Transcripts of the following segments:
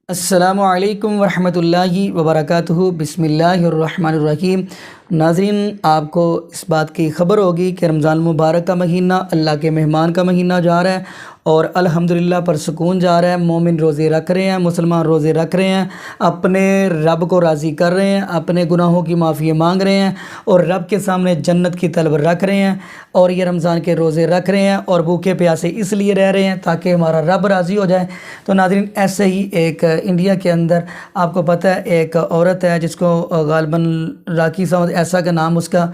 السلام علیکم ورحمۃ اللہ وبرکاتہ۔ بسم اللہ الرحمن الرحیم۔ ناظرین، آپ کو اس بات کی خبر ہوگی کہ رمضان المبارک کا مہینہ اللہ کے مہمان کا مہینہ جا رہا ہے اور الحمدللہ پرسکون جا رہا ہے۔ مومن روزے رکھ رہے ہیں، مسلمان روزے رکھ رہے ہیں، اپنے رب کو راضی کر رہے ہیں، اپنے گناہوں کی معافی مانگ رہے ہیں اور رب کے سامنے جنت کی طلب رکھ رہے ہیں، اور یہ رمضان کے روزے رکھ رہے ہیں اور بھوکے پیاسے اس لیے رہ رہے ہیں تاکہ ہمارا رب راضی ہو جائے۔ تو ناظرین، ایسے ہی ایک انڈیا کے اندر آپ کو پتہ ہے ایک عورت ہے جس کو غالباً راکی سعود ایسا کا نام اس کا،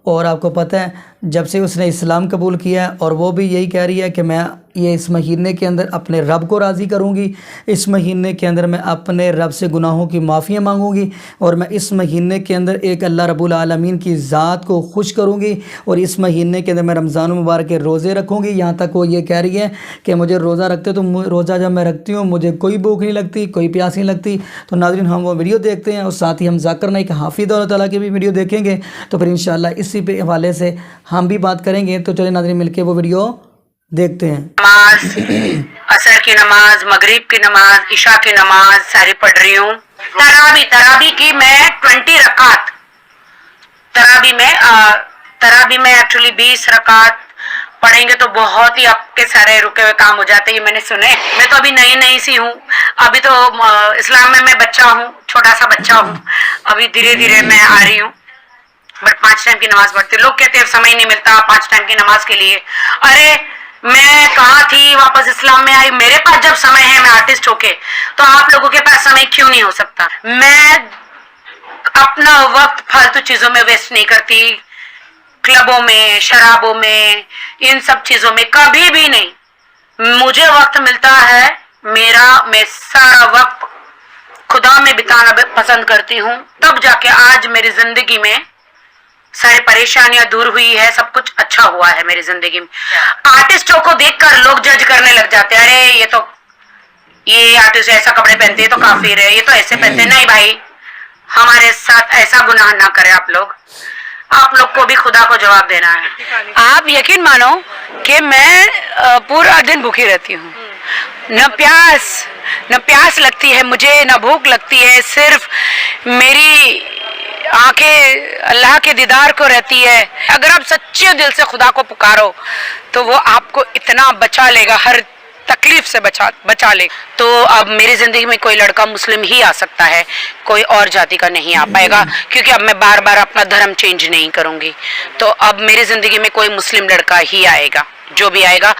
اور آپ کو پتہ ہے جب سے اس نے اسلام قبول کیا ہے اور وہ بھی یہی کہہ رہی ہے کہ میں یہ اس مہینے کے اندر اپنے رب کو راضی کروں گی، اس مہینے کے اندر میں اپنے رب سے گناہوں کی معافی مانگوں گی، اور میں اس مہینے کے اندر ایک اللہ رب العالمین کی ذات کو خوش کروں گی، اور اس مہینے کے اندر میں رمضان المبارک کے روزے رکھوں گی۔ یہاں تک وہ یہ کہہ رہی ہے کہ مجھے روزہ رکھتے تو روزہ جب میں رکھتی ہوں مجھے کوئی بھوک نہیں لگتی، کوئی پیاس نہیں لگتی۔ تو ناظرین، ہم وہ ویڈیو دیکھتے ہیں اور ساتھ ہی ہم ذاکر نائک حافظ اللہ تعالیٰ کی بھی ویڈیو دیکھیں گے، تو پھر انشاءاللہ اسی پہ حوالے سے ہم بھی بات کریں گے۔ تو چلیں ناظرین، مل کے وہ ویڈیو دیکھتے ہیں۔ نماز، عصر کی نماز، مغرب کی نماز، عشاء کی نماز ساری پڑھ رہی ہوں۔ تراوی کی میں 20 رکعت، تراوی میں ایکچولی 20 رکعت پڑھیں گے تو بہت ہی آپ کے سارے رکے ہوئے کام ہو جاتے ہیں، میں نے سنے۔ میں تو ابھی نئی سی ہوں، ابھی تو اسلام میں بچہ ہوں، چھوٹا سا بچہ ہوں، ابھی دھیرے دھیرے میں آ رہی ہوں، بٹ 5 ٹائم کی نماز پڑھتی ہوں۔ لوگ کہتے ہیں سمے نہیں ملتا 5 ٹائم کی نماز کے لیے۔ ارے میں کہاں تھی، واپس اسلام میں آئی، میرے پاس جب سمے ہے، میں آرٹسٹ ہو کے، تو آپ لوگوں کے پاس سمے کیوں نہیں ہو سکتا؟ میں اپنا وقت فالتو چیزوں میں ویسٹ نہیں کرتی، کلبوں میں، شرابوں میں، ان سب چیزوں میں کبھی بھی نہیں۔ مجھے وقت ملتا ہے میں سارا وقت خدا میں بتانا پسند کرتی ہوں، تب جا کے آج میری زندگی میں ساری پریشانیاں دور ہوئی ہے، سب کچھ اچھا ہوا ہے میری زندگی میں۔ آرٹسٹوں کو دیکھ کر لوگ جج کرنے لگ جاتے ہیں، ارے یہ آرٹسٹ ایسا کپڑے پہنتے ہیں تو کافر ہے، یہ تو ایسے پہنتے ہیں۔ نہیں بھائی، ہمارے ساتھ ایسا گناہ نہ کرے آپ لوگ کو بھی خدا کو جواب دینا ہے۔ آپ یقین مانو کہ میں پورا دن بھوکی رہتی ہوں، نہ پیاس لگتی ہے مجھے، نہ بھوک لگتی ہے، صرف میری آنکھیں اللہ کے دیدار کو رہتی ہے۔ اگر آپ سچے دل سے خدا کو پکارو تو وہ آپ کو اتنا بچا لے گا، ہر تکلیف سے بچا لے گا۔ تو اب میری زندگی میں کوئی لڑکا مسلم ہی آ سکتا ہے، کوئی اور جاتی کا نہیں آ پائے گا، کیونکہ اب میں بار بار اپنا دھرم چینج نہیں کروں گی۔ تو اب میری زندگی میں کوئی مسلم لڑکا ہی آئے گا، جو بھی آئے گا۔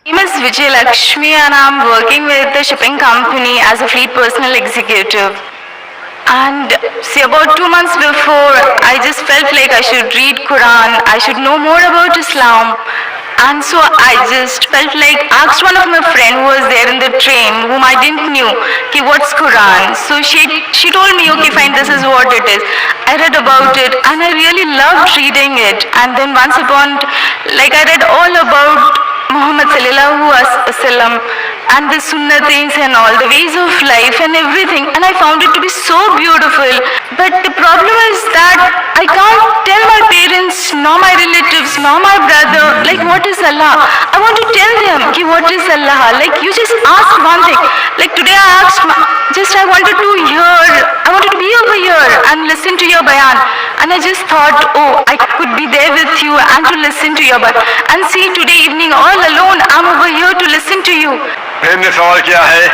Miss Vijay Lakshmi, and I'm working with the shipping company as a fleet personal executive. And see, about 2 months before, I just felt like I should read Quran, I should know more about Islam. And so I just felt like asked one of my friend who was there in the train, whom I didn't knew, ki what's Quran? So she told me, okay fine, this is what it is. I read about it and I really loved reading it. And then once upon, like I read all about Muhammad sallallahu alaihi wasallam and the sunnatis and all the ways of life and everything, and I found it to be so beautiful. But the problem is that I can't tell my parents, nor my relatives, nor my brother, like what is Allah. I want to tell them ki what is Allah. Like you just ask one thing. Like today I asked, I wanted to be over here and listen to your bayan, and I just thought, oh, I could be there with you and to listen to your bayan. And see, today evening all alone I'm over here to listen to you. بہن نے سوال کیا ہے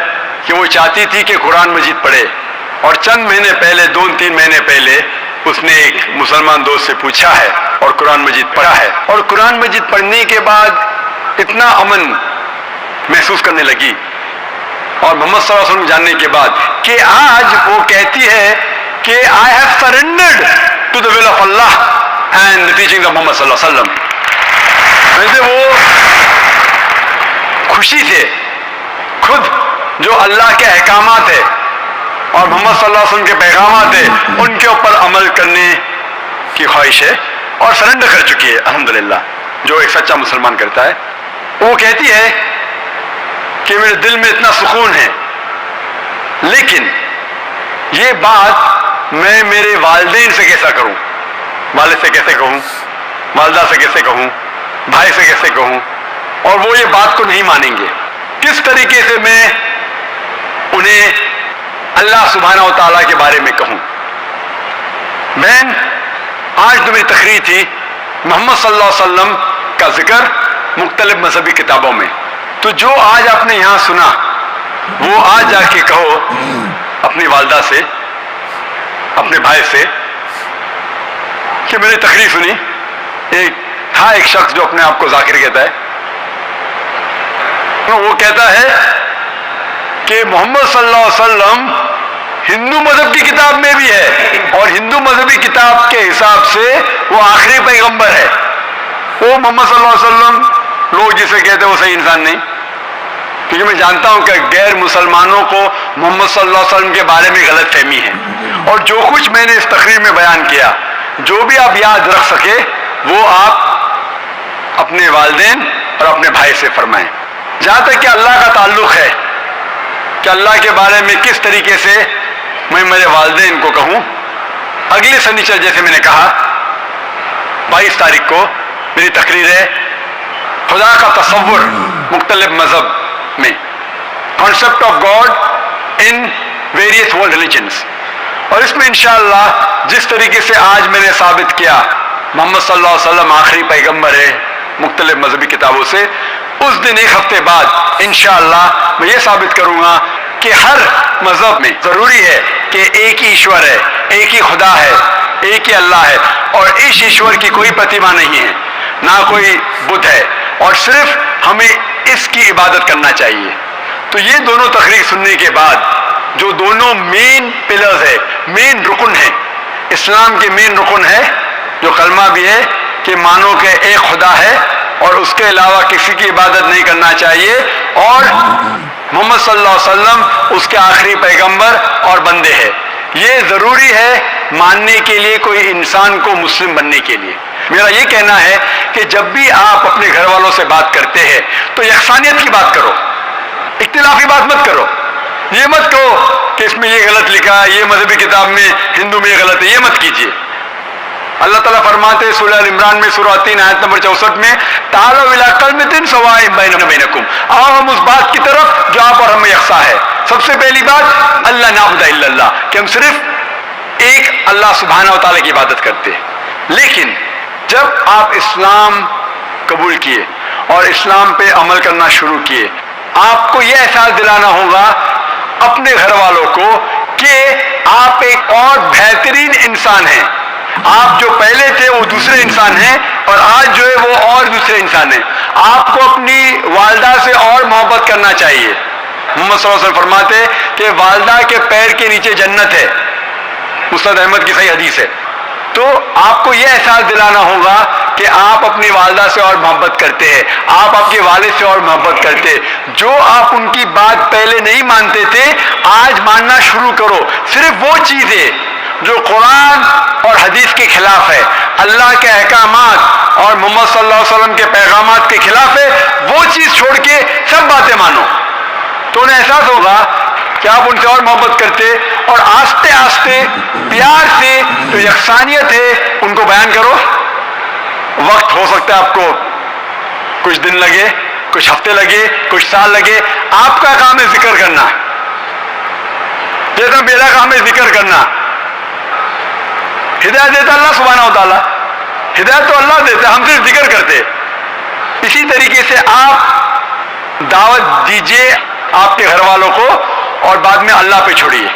کہ وہ چاہتی تھی کہ قرآن مجید پڑھے، اور چند مہینے پہلے 2-3 مہینے پہلے اس نے ایک مسلمان دوست سے پوچھا ہے اور قرآن مجید پڑھا ہے، اور قرآن مجید پڑھنے کے بعد اتنا امن محسوس کرنے لگی، اور محمد صلی اللہ علیہ وسلم جاننے کے بعد کہ آج وہ کہتی ہے کہ I have surrendered to the will of Allah and the teachings of محمد صلی اللہ علیہ وسلم۔ ویسے وہ خوشی سے خود جو اللہ کے احکامات ہیں اور محمد صلی اللہ علیہ وسلم کے پیغامات ہیں ان کے اوپر عمل کرنے کی خواہش ہے، اور سرنڈر کر چکی ہے الحمدللہ، جو ایک سچا مسلمان کرتا ہے۔ وہ کہتی ہے کہ میرے دل میں اتنا سکون ہے، لیکن یہ بات میں میرے والدین سے کیسا کروں، والد سے کیسے کہوں، والدہ سے کیسے کہوں، بھائی سے کیسے کہوں، اور وہ یہ بات کو نہیں مانیں گے، کس طریقے سے میں انہیں اللہ سبحانہ و تعالیٰ کے بارے میں کہوں۔ بہن، آج جو میری تقریر تھی محمد صلی اللہ علیہ وسلم کا ذکر مختلف مذہبی کتابوں میں، تو جو آج آپ نے یہاں سنا وہ آج جا کے کہو اپنی والدہ سے، اپنے بھائی سے کہ میں نے تقریر سنی۔ ایک شخص جو اپنے آپ کو ذاکر کہتا ہے، وہ کہتا ہے کہ محمد صلی اللہ علیہ وسلم ہندو مذہب کی کتاب میں بھی ہے، اور ہندو مذہبی کتاب کے حساب سے وہ آخری پیغمبر ہے۔ وہ محمد صلی اللہ علیہ وسلم لوگ جسے کہتے ہیں وہ صحیح انسان نہیں، کیونکہ میں جانتا ہوں کہ غیر مسلمانوں کو محمد صلی اللہ علیہ وسلم کے بارے میں غلط فہمی ہے، اور جو کچھ میں نے اس تقریر میں بیان کیا، جو بھی آپ یاد رکھ سکے وہ آپ اپنے والدین اور اپنے بھائی سے فرمائیں۔ جہاں تک کہ اللہ کا تعلق ہے کہ اللہ کے بارے میں کس طریقے سے میں میرے والدین کو کہوں، اگلے سنیچر جیسے میں نے کہا 22 تاریخ کو میری تقریر ہے خدا کا تصور مختلف مذہب میں، concept of God in various world religions, اور اس میں انشاءاللہ جس طریقے سے آج میں نے ثابت کیا محمد صلی اللہ علیہ وسلم آخری پیغمبر ہے مختلف مذہبی کتابوں سے، اس دن ایک ہفتے بعد انشاءاللہ میں یہ ثابت کروں گا کہ ہر مذہب میں ضروری ہے کہ ایک ہی ایشور ہے، ایک ہی خدا ہے، ایک ہی اللہ ہے، اور اس ایشور کی کوئی پرتیما نہیں ہے، نہ کوئی بت ہے، اور صرف ہمیں اس کی عبادت کرنا چاہیے۔ تو یہ دونوں تقریر سننے کے بعد جو دونوں مین پلرز ہے، مین رکن ہے، اسلام کے مین رکن ہے، جو کلمہ بھی ہے کہ مانو کہ ایک خدا ہے اور اس کے علاوہ کسی کی عبادت نہیں کرنا چاہیے، اور محمد صلی اللہ علیہ وسلم اس کے آخری پیغمبر اور بندے ہیں، یہ ضروری ہے ماننے کے لیے کوئی انسان کو مسلم بننے کے لیے۔ میرا یہ کہنا ہے کہ جب بھی آپ اپنے گھر والوں سے بات کرتے ہیں تو یکسانیت کی بات کرو، اختلافی بات مت کرو، یہ مت کہو کہ اس میں یہ غلط لکھا ہے، یہ مذہبی کتاب میں ہندو میں یہ غلط ہے، یہ مت کیجیے۔ اللہ تعالیٰ فرماتے ہیں سورہ ال عمران میں سورہ 3 آیت نمبر 64 میں تعالوا الی کلمۃ سواء بیننا وبینکم، آؤ ہم اس بات کی طرف جو آپ اور ہم میں یکساں ہے۔ سب سے پہلی بات اللہ نعبد الا اللہ، کہ ہم صرف ایک اللہ سبحانہ و تعالیٰ کی عبادت کرتے ہیں۔ لیکن جب آپ اسلام قبول کیے اور اسلام پہ عمل کرنا شروع کیے، آپ کو یہ احساس دلانا ہوگا اپنے گھر والوں کو کہ آپ ایک اور بہترین انسان ہیں، آپ جو پہلے تھے وہ دوسرے انسان ہیں، اور آج جو ہے وہ اور دوسرے انسان ہیں۔ آپ کو اپنی والدہ سے اور محبت کرنا چاہیے۔ محمد صلی اللہ علیہ وسلم فرماتے کہ والدہ کے پیر کے نیچے جنت ہے، مسند احمد کی صحیح حدیث ہے۔ تو آپ کو یہ احساس دلانا ہوگا کہ آپ اپنی والدہ سے اور محبت کرتے ہیں، آپ کے والد سے اور محبت کرتے ہیں، جو آپ ان کی بات پہلے نہیں مانتے تھے آج ماننا شروع کرو۔ صرف وہ چیزیں جو قرآن اور حدیث کے خلاف ہے، اللہ کے احکامات اور محمد صلی اللہ علیہ وسلم کے پیغامات کے خلاف ہے، وہ چیز چھوڑ کے سب باتیں مانو، تو انہیں احساس ہوگا کہ آپ ان سے اور محبت کرتے، اور آہستہ آہستہ پیار سے جو یکسانیت ہے ان کو بیان کرو۔ وقت ہو سکتا ہے آپ کو کچھ دن لگے، کچھ ہفتے لگے، کچھ سال لگے، آپ کا کام ہے ذکر کرنا، جیسا میرا کام ہے ذکر کرنا۔ ہدایت دیتا اللہ سبحانہ و تعالیٰ، ہدایت تو اللہ دیتا، ہم صرف ذکر کرتے۔ اسی طریقے سے آپ دعوت دیجئے آپ کے گھر والوں کو، اور بعد میں اللہ پہ چھوڑیے۔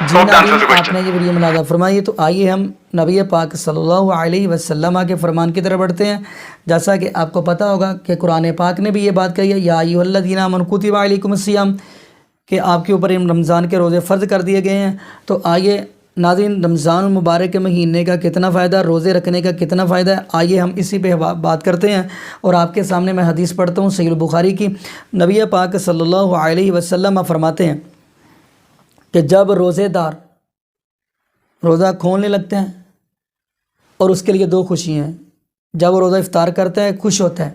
جی ناظرین، آپ نے یہ ویڈیو ملاحظہ فرمائی، تو آئیے ہم نبی پاک صلی اللہ علیہ وسلم کے فرمان کی طرف بڑھتے ہیں۔ جیسا کہ آپ کو پتہ ہوگا کہ قرآن پاک نے بھی یہ بات کہی ہے، یا ایھا الذین آمنوا کتب علیکم الصیام، کہ آپ کے اوپر رمضان کے روزے فرض کر دیے گئے ہیں۔ تو آئیے ناظرین، رمضان المبارک کے مہینے کا کتنا فائدہ، روزے رکھنے کا کتنا فائدہ ہے، آئیے ہم اسی پہ بات کرتے ہیں۔ اور آپ کے سامنے میں حدیث پڑھتا ہوں صحیح البخاری کی۔ نبی پاک صلی اللہ علیہ وسلم فرماتے ہیں کہ جب روزے دار روزہ کھولنے لگتے ہیں، اور اس کے لیے دو خوشیاں ہیں، جب وہ روزہ افطار کرتا ہے خوش ہوتا ہے،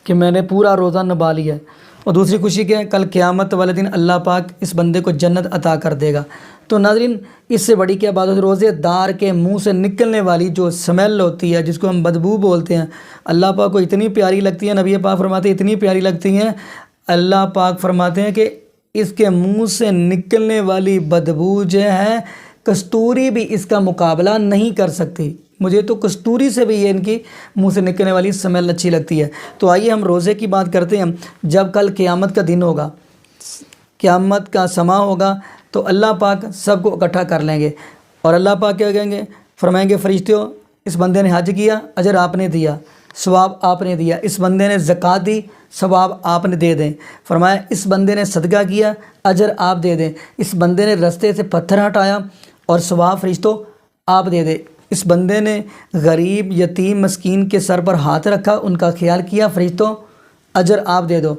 کہ میں نے پورا روزہ نبھا لیا ہے، اور دوسری خوشی کیا ہے؟ کل قیامت والے دن اللہ پاک اس بندے کو جنت عطا کر دے گا۔ تو ناظرین، اس سے بڑی کیا بات ہوتی ہے؟ روزے دار کے منہ سے نکلنے والی جو سمیل ہوتی ہے، جس کو ہم بدبو بولتے ہیں، اللہ پاک کو اتنی پیاری لگتی ہے، نبی پاک فرماتے ہیں اتنی پیاری لگتی ہیں، اللہ پاک فرماتے ہیں کہ اس کے منہ سے نکلنے والی بدبو جو ہے کستوری بھی اس کا مقابلہ نہیں کر سکتی۔ مجھے تو کستوری سے بھی یہ ان کی منہ سے نکلنے والی سمیل اچھی لگتی ہے۔ تو آئیے ہم روزے کی بات کرتے ہیں۔ جب کل قیامت کا دن ہوگا، قیامت کا سما ہوگا، تو اللہ پاک سب کو اکٹھا کر لیں گے، اور اللہ پاک کیا کہیں گے؟ فرمائیں گے فرشتوں، اس بندے نے حج کیا، اجر آپ نے دیا، ثواب آپ نے دیا۔ اس بندے نے زکوٰۃ دی، ثواب آپ نے دے دیں۔ فرمایا اس بندے نے صدقہ کیا، اجر آپ دے دیں۔ اس بندے نے رستے سے پتھر ہٹایا، اور ثواب فرشتوں آپ دے دیں۔ اس بندے نے غریب، یتیم، مسکین کے سر پر ہاتھ رکھا، ان کا خیال کیا، فرشتوں اجر آپ دے دو۔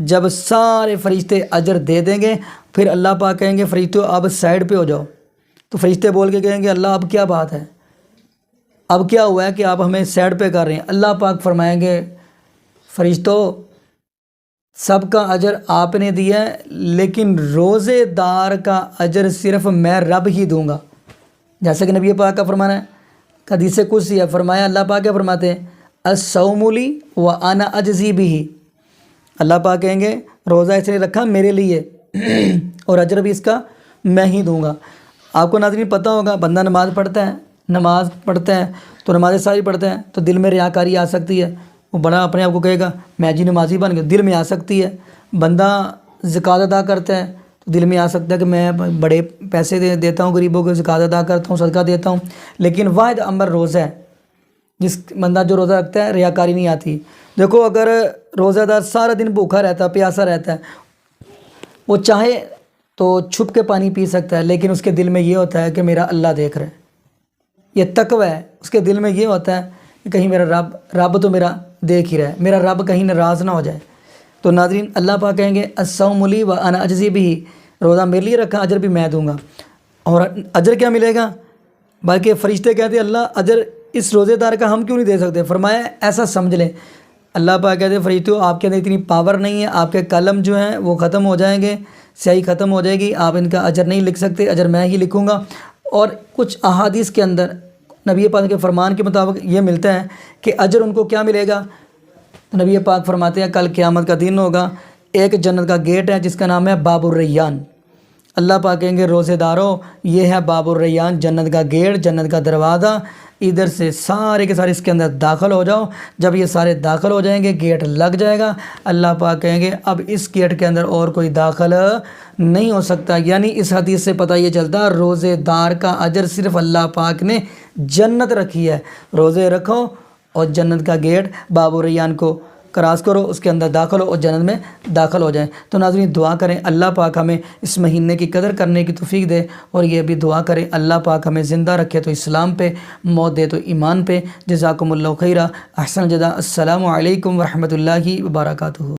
جب سارے فرشتے اجر دے دیں گے، پھر اللہ پاک کہیں گے فرشتوں اب سائڈ پہ ہو جاؤ۔ تو فرشتے بول کے کہیں گے اللہ اب کیا بات ہے، اب کیا ہوا ہے کہ آپ ہمیں سائڈ پہ کر رہے ہیں؟ اللہ پاک فرمائیں گے فرشتوں سب کا اجر آپ نے دیا ہے، لیکن روزے دار کا اجر صرف میں رب ہی دوں گا۔ جیسا کہ نبی پاک کا فرمانا ہے، حدیث قدسی ہے، فرمایا اللہ پاک کیا فرماتے ہیں؟ الصوم لی وانا اجزی بہ۔ اللہ پاک کہیں گے روزہ اس نے رکھا میرے لیے، اور اجر بھی اس کا میں ہی دوں گا۔ آپ کو ناظرین پتہ ہوگا، بندہ نماز پڑھتا ہے تو نمازیں ساری پڑھتا ہے تو دل میں ریاکاری آ سکتی ہے، وہ بڑا اپنے آپ کو کہے گا میں جی نمازی بن گیا، دل میں آ سکتی ہے۔ بندہ زکوٰۃ ادا کرتا ہے تو دل میں آ سکتا ہے کہ میں بڑے پیسے دیتا ہوں، غریبوں کو زکوٰۃ ادا کرتا ہوں، صدقہ دیتا ہوں۔ لیکن واحد امر روزہ ہے، جس بندہ جو روزہ رکھتا ہے ریاکاری نہیں آتی۔ دیکھو اگر روزہ دار سارا دن بھوکا رہتا ہے، پیاسا رہتا ہے، وہ چاہے تو چھپ کے پانی پی سکتا ہے، لیکن اس کے دل میں یہ ہوتا ہے کہ میرا اللہ دیکھ رہا ہے، یہ تقوی ہے۔ اس کے دل میں یہ ہوتا ہے کہ کہیں میرا رب تو میرا دیکھ ہی رہا ہے، میرا رب کہیں ناراض نہ ہو جائے۔ تو ناظرین اللہ پاک کہیں گے الصوم لی وانا اجزی بہ، روزہ میرے لیے رکھا، اجر بھی میں دوں گا۔ اور اجر کیا ملے گا؟ بلکہ فرشتے کہتے ہیں اللہ اجر اس روزے دار کا ہم کیوں نہیں دے سکتے؟ فرمایا ایسا سمجھ لیں، اللہ پاک کہتے ہیں فرشتوں آپ کے اندر اتنی پاور نہیں ہے، آپ کے قلم جو ہیں وہ ختم ہو جائیں گے، سیاہی ختم ہو جائے گی، آپ ان کا اجر نہیں لکھ سکتے، اجر میں ہی لکھوں گا۔ اور کچھ احادیث کے اندر نبی پاک کے فرمان کے مطابق یہ ملتا ہے کہ اجر ان کو کیا ملے گا؟ تو نبی پاک فرماتے ہیں کل قیامت کا دن ہوگا، ایک جنت کا گیٹ ہے جس کا نام ہے باب الریان۔ اللہ پاک کہیں گے روزے داروں یہ ہے باب الریان، جنت کا گیٹ، جنت کا دروازہ، ادھر سے سارے کے سارے اس کے اندر داخل ہو جاؤ۔ جب یہ سارے داخل ہو جائیں گے گیٹ لگ جائے گا، اللہ پاک کہیں گے اب اس گیٹ کے اندر اور کوئی داخل نہیں ہو سکتا۔ یعنی اس حدیث سے پتہ یہ چلتا روزے دار کا اجر صرف اللہ پاک نے جنت رکھی ہے۔ روزے رکھو اور جنت کا گیٹ باب الریان کو کراس کرو، اس کے اندر داخل ہو اور جنت میں داخل ہو جائیں۔ تو ناظرین دعا کریں اللہ پاک ہمیں اس مہینے کی قدر کرنے کی توفیق دے، اور یہ بھی دعا کریں اللہ پاک ہمیں زندہ رکھے تو اسلام پہ، موت دے تو ایمان پہ۔ جزاکم اللہ خیرہ، احسن الجزاء۔ السلام علیکم ورحمۃ اللہ وبرکاتہ۔